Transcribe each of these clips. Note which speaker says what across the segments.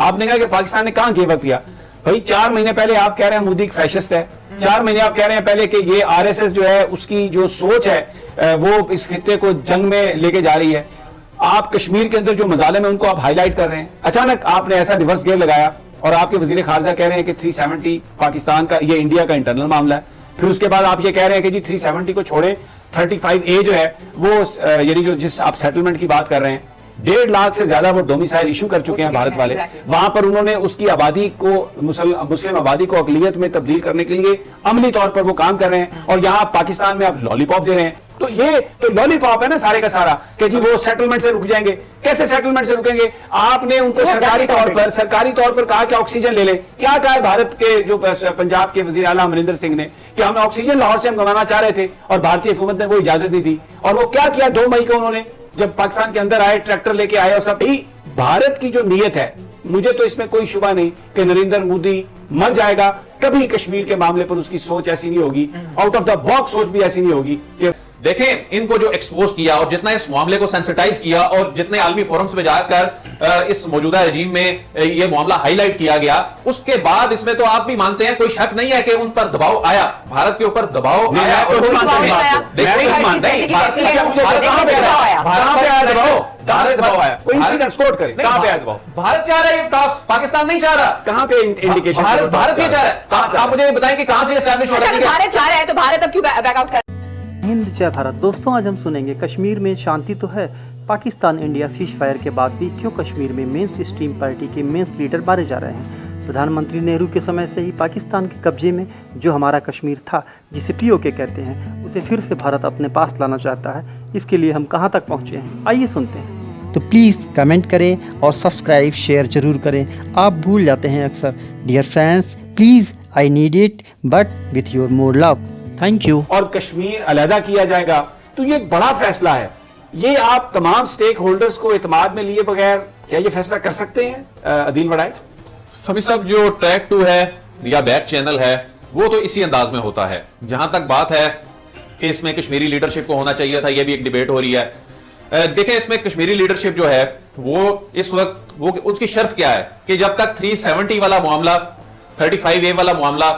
Speaker 1: आपने कहा कि पाकिस्तान ने कहां गिव अप किया? भाई 4 महीने पहले आप कह रहे हैं मोदी एक फैशिस्ट है, 4 महीने आप कह रहे हैं पहले कि ये आरएसएस जो है उसकी जो सोच है वो इस खित्ते को जंग में लेके जा रही है। आप कश्मीर के अंदर जो मजालिम है उनको आप हाईलाइट कर रहे हैं। अचानक आपने ऐसा रिवर्स गेयर लगाया और आपके वजीर खारजा कह रहे हैं कि 370 पाकिस्तान का, ये इंडिया का इंटरनल मामला है। फिर उसके बाद आप ये कह रहे हैं कि जी 370 को छोड़े, 35A जो है वो यानी जो जिस आप सेटलमेंट की बात कर रहे हैं, 1.5 लाख से ज्यादा वो डोमिसाइल इशू कर चुके हैं भारत वाले। वहां पर उन्होंने उसकी आबादी को, मुस्लिम आबादी को अकलियत में तब्दील करने के लिए अमली तौर पर वो काम कर रहे हैं, और यहाँ पाकिस्तान में आप लॉलीपॉप दे रहे हैं। तो ये तो लॉलीपॉप है ना सारे का सारा, कि जी वो सेटलमेंट से रुक जाएंगे। कैसे सेटलमेंट से रुकेंगे? आपने उनको सरकारी तौर पर कहा कि ऑक्सीजन ले ले। क्या कहा है भारत के जो पंजाब के वजीर आला अमरिंदर सिंह ने कि हम ऑक्सीजन लाहौर से हम मंगाना चाह रहे थे और भारतीय हुकूमत ने वो इजाजत दी थी। और वो क्या किया 2 मई को उन्होंने, जब पाकिस्तान के अंदर आए, ट्रैक्टर लेके आए और सब। भारत की जो नीयत है, मुझे तो इसमें कोई शुबा नहीं कि नरेंद्र मोदी मर जाएगा, कभी कश्मीर के मामले पर उसकी सोच ऐसी नहीं होगी, आउट ऑफ द बॉक्स सोच भी ऐसी नहीं होगी कि
Speaker 2: देखें इनको जो एक्सपोज किया और जितना इस मामले को सेंसिटाइज किया और जितने आलमी फोरम्स में जाकर इस मौजूदा रजीम में ये मामला हाईलाइट किया गया, उसके बाद इसमें तो आप भी मानते हैं, कोई शक नहीं है कि उन पर दबाव आया, भारत के ऊपर दबाव आया। और भारत चाह रहा है टॉक्स, पाकिस्तान नहीं चाह रहा।
Speaker 1: कहां पे इंडिकेशन?
Speaker 2: भारत ये चाह रहा है। आप मुझे बताएं कि कहां से एस्टैब्लिश हो रहा है?
Speaker 3: भारत चाह रहा है तो भारत अब क्यों बैकआउट कर?
Speaker 4: हिंद जय भारत। दोस्तों आज हम सुनेंगे, कश्मीर में शांति तो है, पाकिस्तान इंडिया सीज फायर के बाद भी क्यों कश्मीर में मेन स्ट्रीम पार्टी के मेन लीडर मारे जा रहे हैं। प्रधानमंत्री नेहरू के समय से ही पाकिस्तान के कब्जे में जो हमारा कश्मीर था, जिसे POK कहते हैं, उसे फिर से भारत अपने पास लाना चाहता है। इसके लिए हम कहां तक पहुंचे हैं, आइए सुनते हैं। तो प्लीज़ कमेंट करें और सब्सक्राइब शेयर जरूर करें। आप भूल जाते हैं अक्सर। Dear friends, please I need it but with your more love. Thank you.
Speaker 1: और कश्मीर अलहदा किया जाएगा, तो ये बड़ा फैसला है। ये आप तमाम स्टेक होल्डर्स को इत्मीनान में लिए बगैर क्या ये फैसला कर सकते हैं? अदील वड़ाइच
Speaker 2: सभी सब जो ट्रैक 2 है या बैक चैनल है वो तो इसी अंदाज में होता है। जहां तक बात है कि इसमें कश्मीरी लीडरशिप को होना चाहिए था, यह भी एक डिबेट हो रही है। देखें इसमें कश्मीरी लीडरशिप जो है वो इस वक्त वो उसकी शर्त क्या है कि जब तक 370 वाला मामला, 35A वाला मामला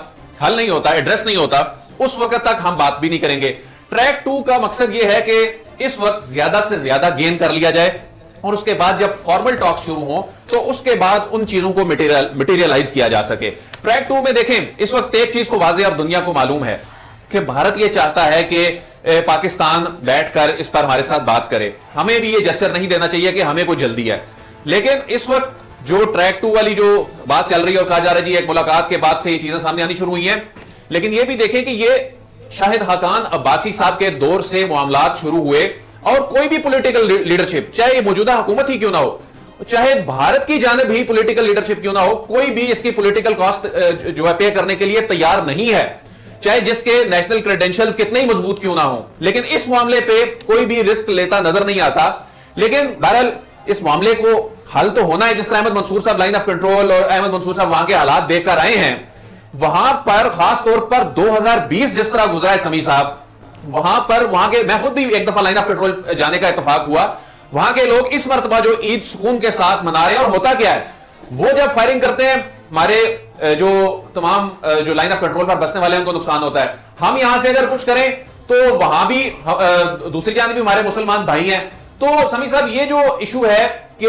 Speaker 2: हल नहीं होता, एड्रेस नहीं होता, उस वक्त तक हम बात भी नहीं करेंगे। ट्रैक 2 का मकसद यह है कि इस वक्त ज्यादा से ज्यादा गेन कर लिया जाए और उसके बाद जब फॉर्मल टॉक शुरू हो तो उसके बाद उन चीजों को मटेरियलाइज किया जा सके। ट्रैक 2 में देखें इस वक्त एक चीज को वाज़ेह और दुनिया को मालूम है कि भारत यह चाहता है कि पाकिस्तान बैठकर इस पर हमारे साथ बात करे। हमें भी यह जेस्चर नहीं देना चाहिए कि हमें कोई जल्दी है, लेकिन इस वक्त जो ट्रैक 2 वाली जो बात चल रही है और कहा जा रहा है जी एक मुलाकात के बाद से ये चीजें सामने आनी शुरू हुई हैं, लेकिन यह भी देखें कि ये शाहिद हकान अब्बासी साहब के दौर से मामलात शुरू हुए और कोई भी पॉलिटिकल लीडरशिप, चाहे मौजूदा हुकूमत ही क्यों ना हो, चाहे भारत की जानिब ही पॉलिटिकल लीडरशिप क्यों ना हो, कोई भी इसकी पॉलिटिकल कॉस्ट जो है पे करने के लिए तैयार नहीं है, चाहे जिसके नेशनल क्रेडेंशियल्स कितने ही मजबूत क्यों ना हो। लेकिन इस मामले पे कोई भी रिस्क लेता नजर नहीं आता। लेकिन बहरहाल इस मामले को हल तो होना है। जिस तरह अहमद मंसूर साहब लाइन ऑफ कंट्रोल और अहमद मंसूर साहब वहां के हालात देखकर आए हैं, वहां पर खास तौर पर 2020 जिस तरह गुजरा है समीर साहब, वहां पर वहां के, मैं खुद भी एक दफा लाइन ऑफ कंट्रोल जाने का इत्तेफाक हुआ, वहां के लोग इस मर्तबा जो ईद सुकून के साथ मना रहे हैं। और होता क्या है, वो जब फायरिंग करते हैं हमारे जो तमाम जो लाइन ऑफ कंट्रोल पर बसने वाले हैं उनको नुकसान होता है। हम यहां से अगर कुछ करें तो वहां भी दूसरी जानिब भी हमारे मुसलमान भाई हैं। तो समीर साहब ये जो इशू है कि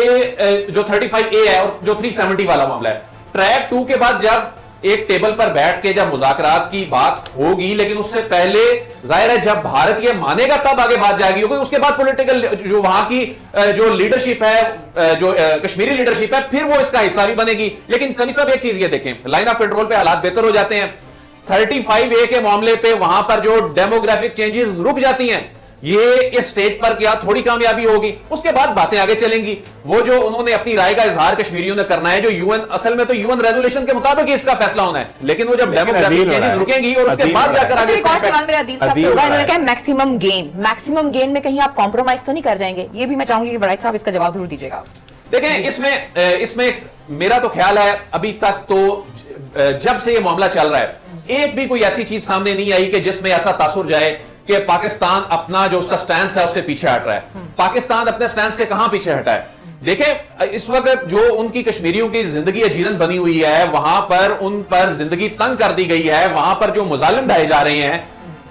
Speaker 2: जो 35A है और जो 370 वाला मामला है, ट्रैक 2 के बाद जब एक टेबल पर बैठ के जब मुज़ाकरात की बात होगी, लेकिन उससे पहले जाहिर है जब भारत ये मानेगा तब आगे बात जाएगी, क्योंकि उसके बाद पॉलिटिकल जो वहां की जो लीडरशिप है, जो कश्मीरी लीडरशिप है, फिर वो इसका हिस्सा भी बनेगी। लेकिन सभी सब एक चीज ये देखें, लाइन ऑफ कंट्रोल पे हालात बेहतर हो जाते हैं, 35A के मामले पे वहां पर जो डेमोग्राफिक चेंजेस रुक जाती हैं, ये इस स्टेट पर क्या थोड़ी कामयाबी होगी, उसके बाद बातें आगे चलेंगी। वो जो उन्होंने अपनी राय का इजहार कश्मीरियों ने करना है, जो यूएन, असल में तो यूएन रेजोल्यूशन के मुताबिक ही इसका फैसला होना है, लेकिन वो जब डेमोग्राफिक चेंजेस रुकेंगी और उसके बाद जाकर आगे
Speaker 3: मैक्सिमम गेन में कहीं आप कॉम्प्रोमाइज तो नहीं कर जाएंगे? ये भी मैं चाहूंगी कि वड़ाइच साहब इसका जवाब जरूर दीजिएगा।
Speaker 2: देखें इसमें मेरा तो ख्याल है अभी तक तो जब से ये मामला चल रहा है, एक भी कोई ऐसी चीज सामने नहीं आई कि जिसमें ऐसा तासुर जाए कि पाकिस्तान अपना जो उसका स्टैंड है उससे पीछे हट रहा है। पाकिस्तान अपने स्टैंड से कहां पीछे हटा है? देखें इस वक्त जो उनकी कश्मीरियों की जिंदगी अजीरन बनी हुई है, वहां पर उन पर जिंदगी तंग कर दी गई है, वहां पर जो मुजालिम ढाए जा रहे हैं,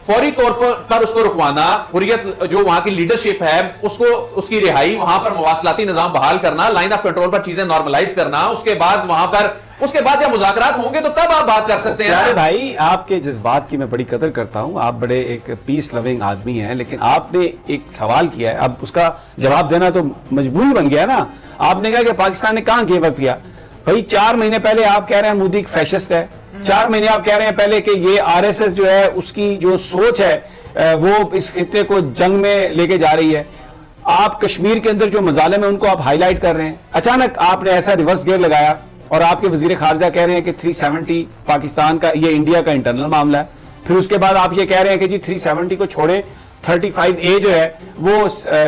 Speaker 2: फौरी तौर पर उसको रुकवाना, हुर्रियत जो वहां की लीडरशिप है उसको, उसकी रिहाई, वहां पर मवासलाती निजाम बहाल करना, लाइन ऑफ कंट्रोल पर चीजें नॉर्मलाइज करना, उसके बाद वहां पर उसके बाद जब मुज़ाकरात होंगे तो तब आप बात कर सकते हैं।
Speaker 1: अरे भाई, आपके जज्बात की मैं बड़ी कदर करता हूं, आप बड़े एक पीस लविंग आदमी हैं, लेकिन आपने एक सवाल किया है, अब उसका जवाब देना तो मजबूरी बन गया ना। आपने कहा कि पाकिस्तान ने कहां गिव अप किया। भाई 4 महीने पहले आप कह रहे हैं मोदी एक फैशिस्ट है, 4 महीने आप कह रहे हैं पहले कि ये आरएसएस जो है उसकी जो सोच है वो इस खित्ते को जंग में लेके जा रही है। आप कश्मीर के अंदर जो मजालिम है उनको आप हाईलाइट कर रहे हैं, अचानक आपने ऐसा रिवर्स गियर लगाया और आपके वजीर खारजा कह रहे हैं कि 370 पाकिस्तान का, ये इंडिया का इंटरनल मामला है। फिर उसके बाद आप ये कह रहे हैं कि जी 370 को छोड़े, 35A जो है वो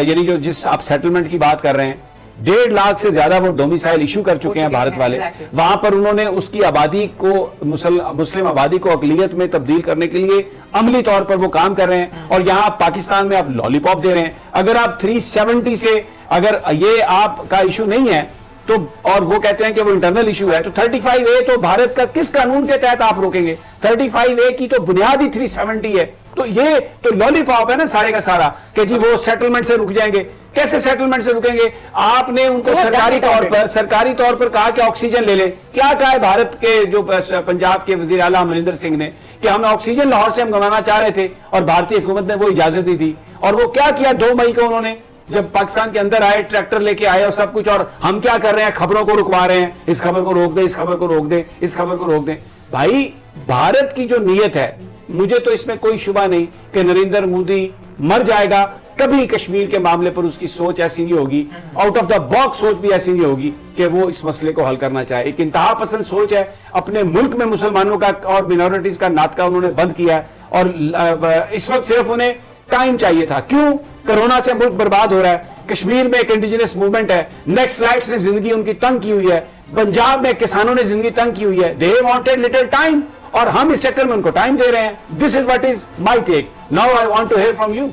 Speaker 1: यानी जो जिस आप सेटलमेंट की बात कर रहे हैं, 1.5 लाख से ज्यादा वो डोमिसाइल इशू कर चुके हैं भारत वाले। वहां पर उन्होंने उसकी आबादी को, मुस्लिम आबादी को अकलियत में तब्दील करने के लिए अमली तौर पर वो काम कर रहे हैं, और यहां पाकिस्तान में आप लॉलीपॉप दे रहे हैं। अगर आप 370 से अगर ये आपका इशू नहीं है तो, और वो कहते हैं कि वो इंटरनल इशू है, तो 35A तो भारत का किस कानून के तहत आप रोकेंगे? 35A की तो बुनियाद ही 370 है। तो ये तो लॉलीपॉप है ना सारे का सारा, कि जी वो सेटलमेंट से रुक जाएंगे। कैसे सेटलमेंट से रुकेंगे? आपने उनको सरकारी तौर पर कहा कि ऑक्सीजन ले लें। क्या कहा है भारत के जो पंजाब के वजीर आला अमरिंदर सिंह ने कि हम ऑक्सीजन लाहौर से हम मंगाना चाह रहे थे और भारतीय हुकूमत ने वो इजाजत दी थी। और वो क्या किया 2 मई को उन्होंने, जब पाकिस्तान के अंदर आए, ट्रैक्टर लेके आए और सब कुछ, और हम क्या कर रहे हैं, खबरों को रुकवा रहे हैं, इस खबर को रोक दे, इस खबर को रोक दे, इस खबर को रोक दे। भाई भारत की जो नीयत है, मुझे तो इसमें कोई शुबा नहीं कि नरेंद्र मोदी मर जाएगा, कभी कश्मीर के मामले पर उसकी सोच ऐसी नहीं होगी, आउट ऑफ द बॉक्स सोच भी ऐसी नहीं होगी कि वो इस मसले को हल करना चाहे। एक इंतहा पसंद सोच है। अपने मुल्क में मुसलमानों का और मिनॉरिटीज का नाटका उन्होंने बंद किया है, और इस वक्त सिर्फ उन्हें टाइम चाहिए था। क्यों? कोरोना से मुल्क बर्बाद हो रहा है, कश्मीर में एक इंडिजिनस मूवमेंट है, नेक्स्ट स्लाइड्स ने जिंदगी उनकी तंग की हुई है, पंजाब में किसानों ने जिंदगी तंग की हुई है। दे वांटेड लिटिल टाइम, और हम इस चक्कर में उनको टाइम दे रहे हैं। This is what is my take. Now I want to hear from you.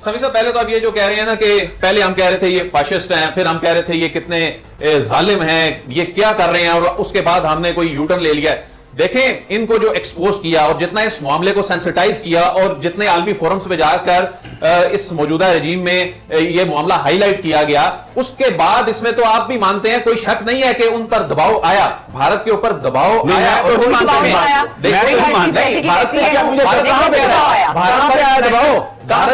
Speaker 2: Sami साहब, पहले तो आप ये जो कह रहे हैं ना कि पहले हम कह रहे थे ये फाशिस्ट हैं, फिर हम कह रहे थे ये कितने जालिम हैं, ये क्या कर रहे हैं, और उसके बाद हमने कोई यूटर्न ले लिया है। देखें, इनको जो एक्सपोज किया और जितना इस मामले को सेंसिटाइज किया और जितने आलमी फोरम्स पे जाकर इस मौजूदा रजीम में ये मामला हाईलाइट किया गया, उसके बाद इसमें तो आप भी मानते हैं, कोई शक नहीं है कि उन पर दबाव आया, भारत के ऊपर दबाव आया। और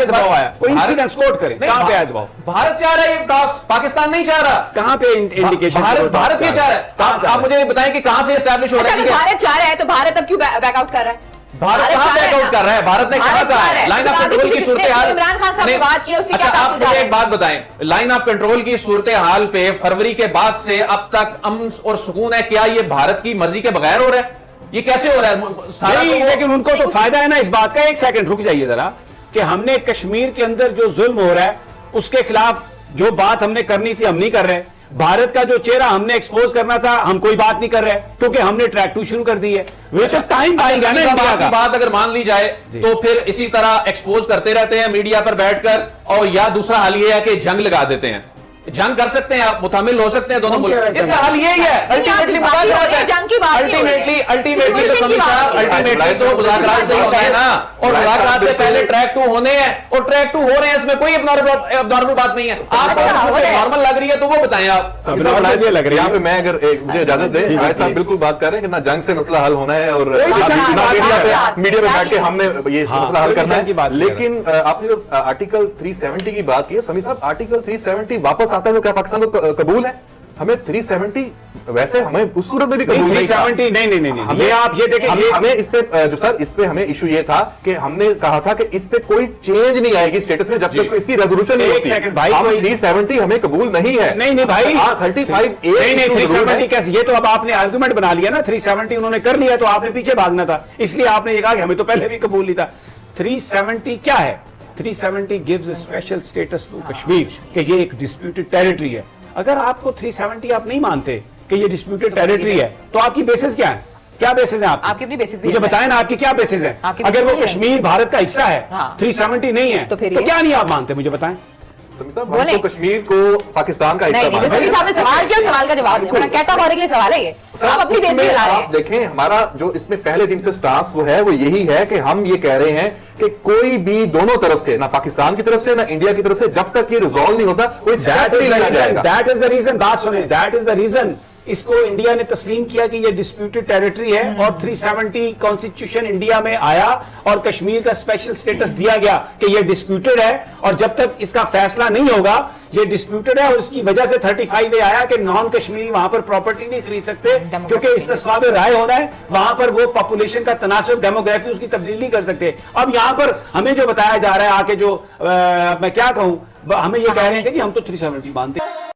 Speaker 1: दबाव आया, कोई इंसिडेंस कोट करे, कहां पे आया दबाव?
Speaker 2: भारत चाह रहा है, पाकिस्तान नहीं चाह रहा।
Speaker 1: कहां पे इंडिकेशन?
Speaker 2: भारत क्या चाह रहा है? आप मुझे बताएं कि कहां से एस्टैब्लिश हो रहा है?
Speaker 3: भारत चाह रहा है तो भारत अब क्यों बैकआउट कर रहा है?
Speaker 2: भारत कहां बैकआउट कर रहा है? भारत ने कहा है लाइन ऑफ कंट्रोल की सूरत हाल।
Speaker 3: इमरान खान साहब ने बात की, उससे
Speaker 2: अच्छा,
Speaker 3: क्या
Speaker 2: आप मुझे एक बात बताएं, लाइन ऑफ कंट्रोल की सूरत हाल पे फरवरी के बाद से अब तक अमन और सुकून है? क्या ये भारत की मर्जी के बगैर हो रहा है? ये कैसे हो रहा है?
Speaker 1: लेकिन उनको तो फायदा है ना इस बात का। एक सेकंड रुक जाइए जरा, कि हमने कश्मीर के अंदर जो जुल्म हो रहा है उसके खिलाफ जो बात हमने करनी थी हम नहीं कर रहे। भारत का जो चेहरा हमने एक्सपोज करना था हम कोई बात नहीं कर रहे, क्योंकि हमने ट्रैक 2 शुरू कर दी है। टाइम आएगा ना, इंडिया का
Speaker 2: बात अगर मान ली जाए तो फिर इसी तरह एक्सपोज करते रहते हैं मीडिया पर बैठकर, और या दूसरा हाल ये है कि जंग लगा देते हैं। जंग कर सकते हैं, आप मुतामिल हो सकते हैं दोनों मुल्क। इसका हाल यही है अल्टीमेटली तो मुज़ाकरात से होता है ना, और मुज़ाकरात से पहले ट्रैक 2 होने हैं, और ट्रैक 2 हो रहे हैं, इसमें कोई नॉर्मल बात नहीं है। आपको नॉर्मल लग रही है तो वो बताएं आप।
Speaker 1: लग रही है
Speaker 5: पे मैं अगर मुझे इजाजत दे, साहब बिल्कुल बात कर रहे हैं कि ना जंग से मसला हल होना है, और मीडिया पे बैठ के हमने ये मसला हल करना है। लेकिन आपने जो आर्टिकल 370 की बात की है, समी साहब, आर्टिकल 370 वापस आता है तो क्या पाकिस्तान को कबूल है? हमें 370 वैसे हमें उस सूरत में भी कबूल नहीं,
Speaker 1: 370 नहीं, ये आप ये देखें,
Speaker 5: हमें इस पे जो सर इस पे हमें इशू ये था कि हमने कहा था कि इस पे कोई चेंज नहीं आएगी स्टेटस में जब तक इसकी रेजोल्यूशन नहीं होती।
Speaker 1: भाई
Speaker 5: 370 हमें कबूल नहीं है।
Speaker 1: नहीं भाई,
Speaker 5: 35A
Speaker 1: नहीं 370 कैसे? ये तो अब आपने आर्गुमेंट बना लिया ना, 370 उन्होंने कर लिया तो आपने पीछे भागना था, इसलिए आपने ये कहा कि हमें तो पहले भी कबूल नहीं था। 370 क्या है? 370 gives a special status to Kashmir, कि ये एक डिस्प्यूटेड टेरिटरी है। अगर आपको 370 आप नहीं मानते कि ये डिस्प्यूटेड टेरिटरी है, तो आपकी बेसिस क्या है? क्या बेसिस है
Speaker 3: आपकी अपनी बेसिस?
Speaker 1: मुझे बताएं ना, आपकी क्या बेसिस है? अगर वो कश्मीर भारत का हिस्सा है, 370 नहीं है, तो क्या नहीं आप मानते? मुझे बताएं।
Speaker 5: समीर साहब, हम
Speaker 3: बोले।
Speaker 5: तो कश्मीर को पाकिस्तान का हिस्सा
Speaker 3: नहीं,
Speaker 5: मानते
Speaker 3: समीर साहब ने सवाल किया, सवाल का जवाब दिया। कैटेगोरिकली सवाल है ये। आप अपनी देश में ला रहे
Speaker 5: आप
Speaker 3: हैं।
Speaker 5: देखें, हमारा जो इसमें पहले दिन से स्टांस वो है, वो यही है कि हम ये कह रहे हैं कि कोई भी दोनों तरफ से, ना पाकिस्तान की तरफ से ना इंडिया की तरफ से, जब तक ये रिजॉल्व नहीं होता कोई स्टेप नहीं लिया जाएगा।
Speaker 1: दैट इज द रीजन, बात सुने, दैट इज द रीजन इसको इंडिया ने तस्लीम किया कि ये डिस्प्यूटेड टेरिटरी है और 370 कॉन्स्टिट्यूशन इंडिया में आया और कश्मीर का स्पेशल स्टेटस दिया गया कि ये डिस्प्यूटेड है और जब तक इसका फैसला नहीं होगा ये डिस्प्यूटेड है। और उसकी वजह से 35 आया कि नॉन कश्मीरी वहां पर प्रॉपर्टी नहीं खरीद सकते क्योंकि इस तस्वाब राय होना है, वहां पर वो पॉपुलेशन का तनासब, डेमोग्राफी उसकी तब्दीली कर सकते हैं। अब यहां पर हमें जो बताया जा रहा है आके जो मैं क्या कहूं, हमें ये कह रहे हैं कि जी हम तो 370 मानते हैं।